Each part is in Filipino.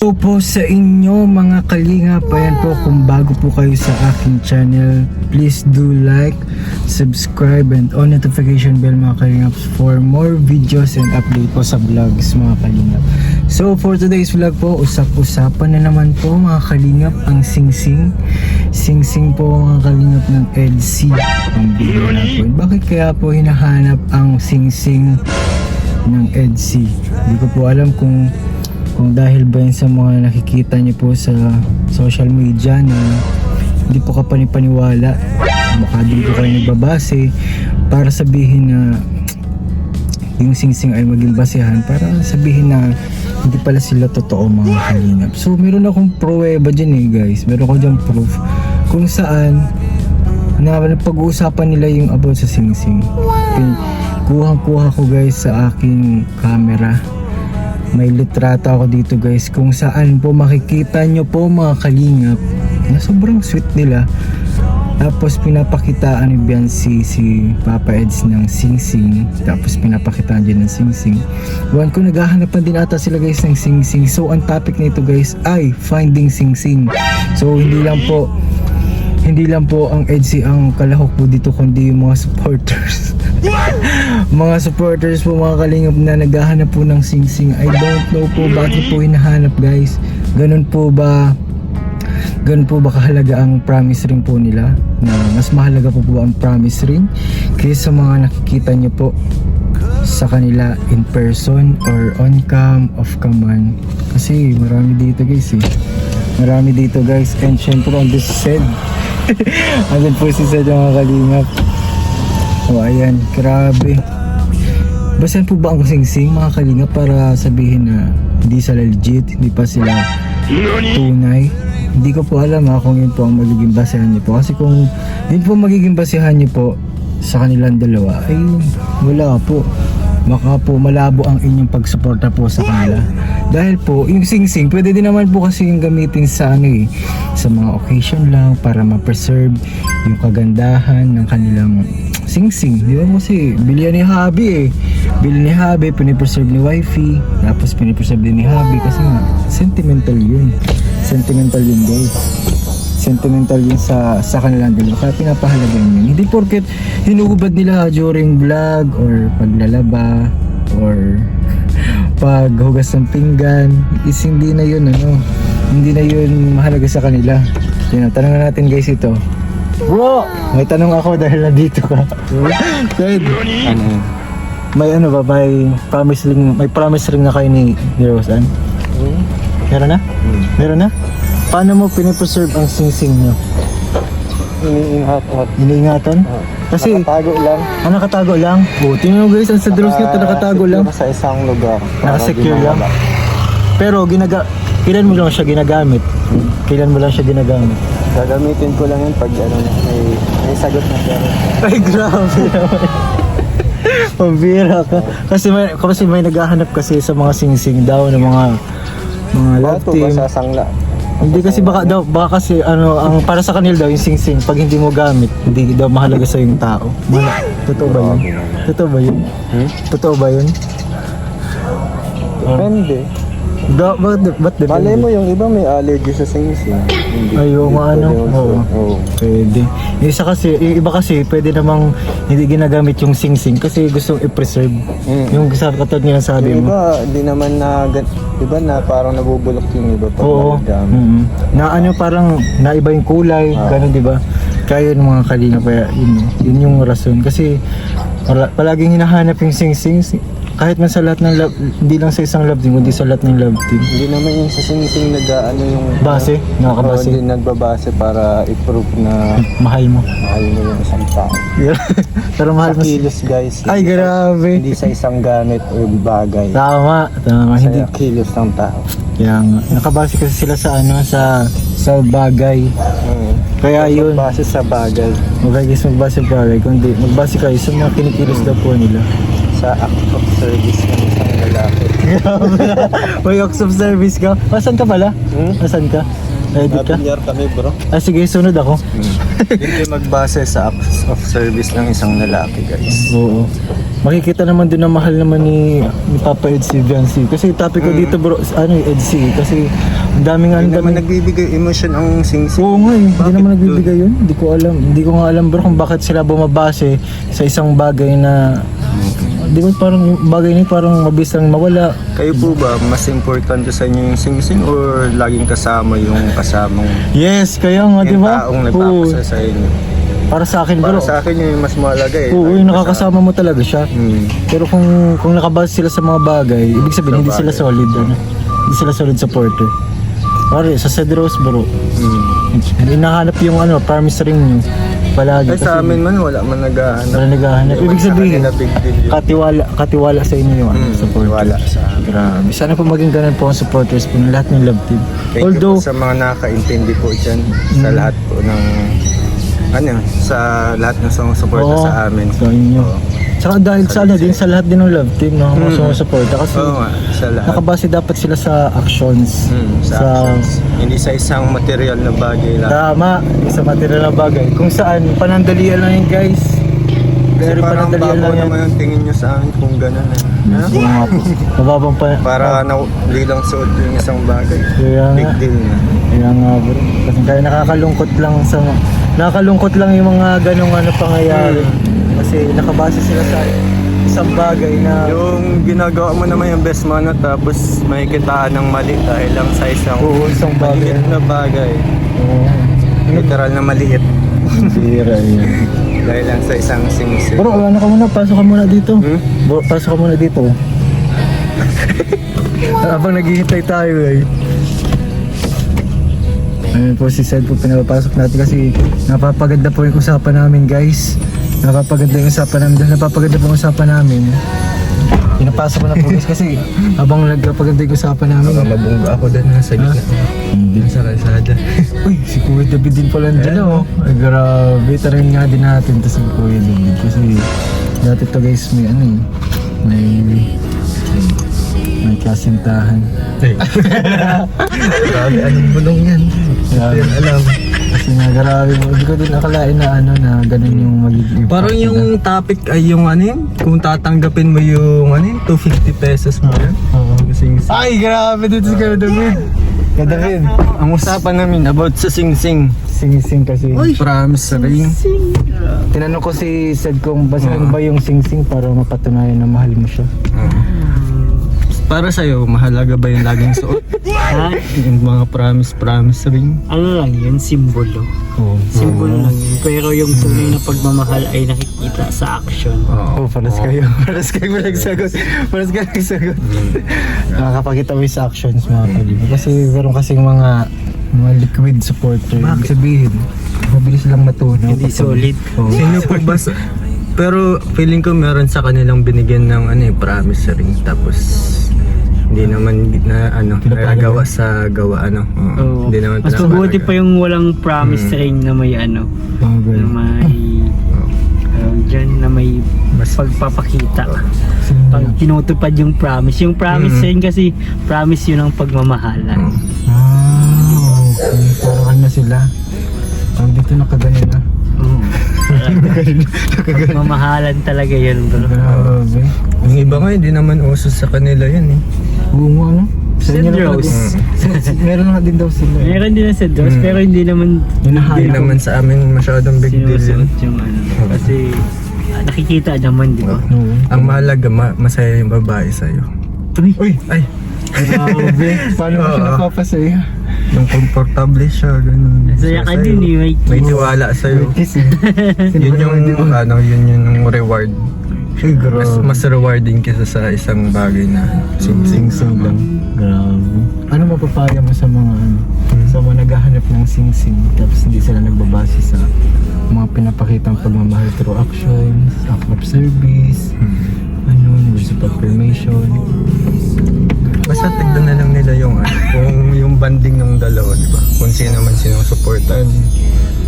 Hello po sa inyo mga kalingap. Ayan po, kung bago po kayo sa aking channel, please do like, subscribe and on notification bell mga kalingap for more videos and update po sa vlogs mga kalingap. So for today's vlog po, usap-usapan na naman po mga kalingap ang Singsing. Singsing po mga kalingap ng EDC. Ang bigyan na po. Bakit kaya po hinahanap ang Singsing ng EDC? Hindi ko po alam kung dahil ba yun sa mga nakikita niyo po sa social media na hindi po kapanipaniwala, baka din po kayo nagbabase para sabihin na yung Singsing ay maging basehan para sabihin na hindi pala sila totoo mga kalingap. So meron akong pruweba dyan guys, meron ko dyan proof kung saan na pag-uusapan nila yung about sa Singsing. Kuha ko guys sa aking camera. May litrato ako dito guys kung saan po makikita nyo po mga kalingap na sobrang sweet nila. Tapos pinapakitaan ni Biancy si Papa Eds ng Singsing. Tapos pinapakitaan din ng Singsing. Buwan ko naghahanapan din ata sila guys ng Singsing. So ang topic nito guys ay finding Singsing. So hindi lang po ang EDC ang kalahok po dito kundi yung mga supporters. Mga supporters po mga kalingap na naghahanap po ng Singsing. I don't know po bakit po hinahanap guys. Ganun po ba kahalaga ang promise ring po nila? Na mas mahalaga po ang promise ring kaysa mga nakikita nyo po sa kanila in person or on cam, off cam man. Kasi marami dito guys Marami dito guys. And syempre on this side andun po si Sed mga kalingap. O ayan, grabe. Basan po ba ang Singsing mga kalingap para sabihin na hindi sila legit, hindi pa sila tunay? Hindi ko po alam kung yun po ang magiging basehan niyo po. Kasi kung yun po magiging basehan niyo po sa kanilang dalawa, ay wala po. Baka po malabo ang inyong pagsuporta po sa kanila. Dahil po, yung Singsing, pwede din naman po kasi yung gamitin sa sa mga occasion lang para ma-preserve yung kagandahan ng kanilang Singsing. Di ba kasi bilihan ni Habi Bili ni Habi, pinipreserve ni Wifey, tapos pinipreserve din ni Habi kasi nga, sentimental yun. Sentimental yun guys. Sentimental yun sa kanilang dalawa. Kaya pinapahalagan yun. Hindi porket hinuhubad nila during vlog or paglalaba or paghugas ng pinggan is hindi na yun hindi na yun mahalaga sa kanila. Tanungan natin guys ito. Bro, may tanong ako dahil nandito ka. Ted, may may promise ring na kayo ni Roseanne? Meron na? Meron na? Paano mo pinipreserve ang Singsing nyo? Iniingatan? Kasi nakatago lang. Nakatago lang? Tingnan mo guys, ang sa Dross nga nakatago lang. Sa isang lugar. Nakasecure lang. Pero kailan mo lang siya ginagamit? Kailan mo lang siya ginagamit? Gagamitin ko lang yun pag may sagot na siya. Ay grabe naman. Pambira ka. Kasi may naghahanap kasi sa mga Singsing daw ng mga love team. Bato ba sasangla? Hindi kasi baka kasi ang para sa kanila daw yung Singsing pag hindi mo gamit hindi daw mahalaga sa yung tao. Totoo ba yun? Totoo ba yun? Totoo ba yun? Depende. Ba't depende? Malay mo yung iba may allergy sa Singsing. Ayaw oo. Pwede. Yung iba kasi pwede namang hindi ginagamit yung Singsing kasi gustong i-preserve. Yung sa katulad nga sabi mo. Yung iba hindi naman iba na parang nabubulok yung iba pag nagagamit. Na parang naiba yung kulay, ganun di ba? Kaya yung mga kalina kaya yun yung rason kasi palaging hinahanap yung Singsing kahit man sa lahat ng love, hindi lang sa isang love team, kundi sa lahat ng love team. Hindi naman yung sa Singsing yung base, nakakabase. Hindi nagbabase para i-prove na mahal mo yung isang tao. Pero mahal sa mo kilos guys. Ay grabe. Hindi sa isang gamit o bagay. Tama. Hindi kilos ng tao. Kaya nga, nakabase kasi sila sa bagay. Kaya yun. Magbase sa bagay. Okay guys, magbase sa bagay. Kundi magbase kayo sa mga kinikilos daw po nila. Sa act of service ng isang lalaki. May acts of service ka? Asan ka pala? Asan ka? Edit ka? Nabinyar kami bro. Ah, sige, sunod ako. Hindi magbase sa acts of service ng isang lalaki guys. Oo. Makikita naman din na mahal naman ni Papa Ed si Viancy. Kasi topic ko dito bro, ano Ed si. Kasi ang daming Hindi ang naman daming... nagbibigay emotion ang sing-sing. Oo nga eh, hindi Bakit naman doon? nagbibigay yun. Hindi ko alam. Hindi ko nga alam bro kung bakit sila bumabase sa isang bagay na... Di ba parang yung bagay na yun, parang mabilis lang mawala. Kayo po ba, mas importante sa inyo yung sing-sing or laging kasama yung kasamang Yes, kaya nga di yung ba? taong Oo. nagpapasa sa inyo? Para sa akin bro. Para sa akin yung mas mahalaga eh. Oo, yung nakakasama mo talaga siya. Hmm. Pero kung nakabase sila sa mga bagay, ibig sabihin hindi sila solid ano. Hindi sila solid supporter. Pare, sa Cedros bro, hinahanap yung ano, promise ring nyo. Palagi Ay sa amin man, wala man naghahanap. wala naghahanap. Ibig sabihin, Sa kanila big deal yun. katiwala sa inyo yung ano, supporter. Wala sa amin. Grabe. Sana po maging ganun po ang supporters po ng lahat ng love team. Thank Although, you po sa mga nakakaintindi po dyan sa lahat po ng sa lahat ng sumusuporta oo, sa amin. sa inyo. Saka dahil sa ano din, sa lahat din ng love team na mga sumusuporta kasi Oo nga, sa lahat. nakabase dapat sila sa actions. Sa actions. Hindi sa isang material na bagay lang. Tama, sa material na bagay. Kung saan, panandalian lang yun guys. Kasi Pero parang panandalian babaw lang yan. naman ang tingin nyo sa amin kung gano'n eh. Oo nga po. Mababang pa. Para lilang suot yung isang bagay. Kaya Big nga. deal na. Kaya nga bro. Kasi kaya nakakalungkot lang yung mga ganong ano pangyayari. Kasi nakabase sila sa isang bagay na Yung ginagawa mo naman yung best mo na tapos may kitaan ng mali dahil lang sa isang isang bagay. maliit na bagay. Oo. Literal na maliit. Sira yun. Dahil lang sa isang sing-sing. Bro, ano ka muna, pasok ka muna dito. Hmm? Bro, pasok ka muna dito. Habang naghihintay tayo eh. Ayun po si Sed po, pinapapasok natin kasi napapaganda po yung usapan namin guys. Napapaganda yung usapan namin. Dahil napapaganda po yung usapan namin. Pinapasok ko na po guys kasi habang nagpapaganda yung usapan namin. Mabungga ako dun sa gitna. Hindi. Sa kalsada. Uy, si Kuya David din pala dyan oh. Ay, grabe. Tarin nga din natin to si Kuya David. Kasi dati to guys may ano eh. May kasintahan. Grabe, anong bulong yan? Grabe. Hindi alam. Kasi nga grabe mo. Hindi ko din akalain na ano na ganun yung magiging impact Parang yung nila. topic ay yung ano yun, kung tatanggapin mo yung ano yun, 250 pesos mo yun. Oo. Sing-sing. Ay, grabe dito si Kuya David. Kuya David. Ang usapan namin about sa sing-sing. Sing-sing kasi. Promise ring. Tinanong ko si Sed kung basahin ba yung sing-sing para mapatunayan na mahal mo siya. Para sa'yo, mahalaga ba yung laging suot? Ha? Yung mga promise ring? Ano lang yun? Simbolo. Oo. Simbolo lang yun. Pero yung tunay na pagmamahal ay nakikita sa action. Oh, paras kayo. Paras kayo mo nagsagot. Paras kayo nagsagot. Nakakapakita mo yung sa actions mga kaibigan. Kasi meron kasing mga liquid supporter. Ibig sabihin, mabilis lang matunaw. Hindi solid. Oo. Sino po ba pero feeling ko meron sa kanilang binigyan ng ano promise ring tapos hindi naman na ano nagagawa sa gawa ano. Oo. Hindi naman Mas mabuti pa yung walang promise ring na may ano, Bagay. na may dyan na may pagpapakita. Pag tinutupad yung promise. Yung promise ring kasi promise yun ang pagmamahalan. Okay. Parang ano sila. Ang dito nakagano na. Oo. Pagmamahalan talaga yun bro. Grabe. Yung iba nga hindi naman uso sa kanila yan eh. Oo nga ano? Sa inyo lang Cedros. talaga. Meron nga din daw sila. Meron din na sa Diyos pero hindi naman Hindi naman sa amin masyadong big deal sinusuot yun. yung ano. Kasi nakikita naman di ba? Oo. Ang mahalaga masaya yung babae sa'yo. Uy! Ay, Grabe. Paano mo siya Oo. napapasaya? yung komportable siya, ganun. Saya ka din eh, May tiwala sa'yo. Kiss eh. Yun yung ano, yun yung reward. Ay, grabe. Mas rewarding kaysa sa isang bagay na Sing-sing lang. Grabe. Ano mapapaya mo sa mga ano? Sa mga naghahanap ng sing-sing tapos hindi sila nagbabase sa mga pinapakitang pagmamahal through actions, act of service, words of affirmation. Basta tignan na lang nila yung kung yung banding ng dalawa, di ba? Kung sino man sinusuportan.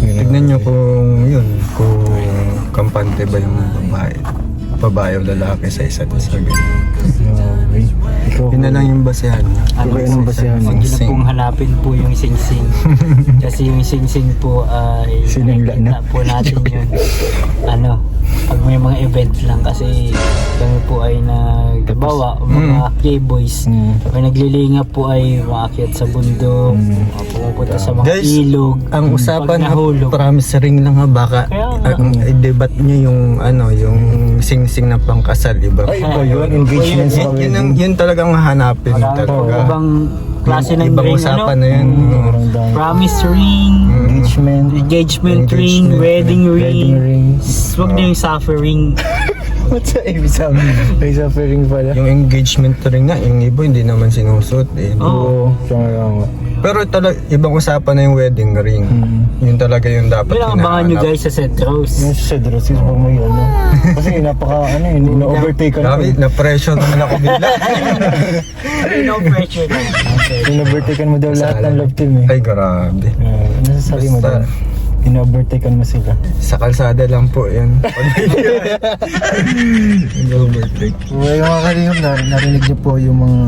Tignan nyo kung yun, kung kampante ba yung babae. babae o lalaki sa isa't isa. Okay. Ikaw, Yun na lang yung basehan niya. Ano ba yung basehan? Huwag niyo na Sing-sing. pong hanapin po yung sing-sing. Kasi yung sing-sing po ay Siningla na. nakikita po natin yun. Pag may mga event lang kasi kami po ay nagbawa, mga K-boys. Pag naglilinga po ay maakyat sa bundok, pumupunta sa mga Guys, ilog. Ang usapan Pag nahulog. promise ring lang ha, baka Kaya nga. ang i-debat nyo yung yung sing-sing na pangkasal, iba. Ay, iba yun. Engagement sa Yun talagang hahanapin Marami po talaga. ibang klase ng Ibang ring, usapan na yun. Sobrang dami. promise ring, Engagement. engagement ring, Engagement wedding Wedding ring. ring. Huwag na yung suffering. What's that? Ibig sabihin? May suffering pala. Yung engagement ring nga, yung iba hindi naman sinusot eh. Oo. Oo. Pero talaga, ibang usapan na yung wedding ring. Yun talaga yung dapat Yun ang abangan nyo guys sa Cedros. Yung sa Cedros, yung pag may Kasi napaka, na-overtake ka Grabe, na. na-pressure naman ako bigla. No pressure lang. In-overtaken mo daw lahat ng love team eh. Ay, grabe. Nasasabi mo Basta- daw. In-overtaken mo sila. Sa kalsada lang po yan. Overtake. Well, mga kalingap, narinig niyo po yung mga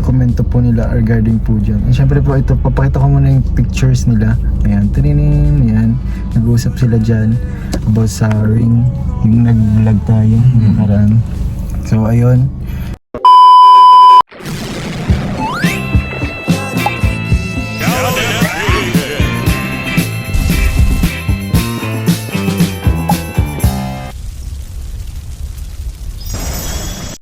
komento po nila regarding po dyan. And syempre po ito, papakita ko muna yung pictures nila. Ayan, tininin, ayan. Nag-uusap sila dyan about sa ring. Yung nag-vlog tayo, yung nakaraan. So, ayun.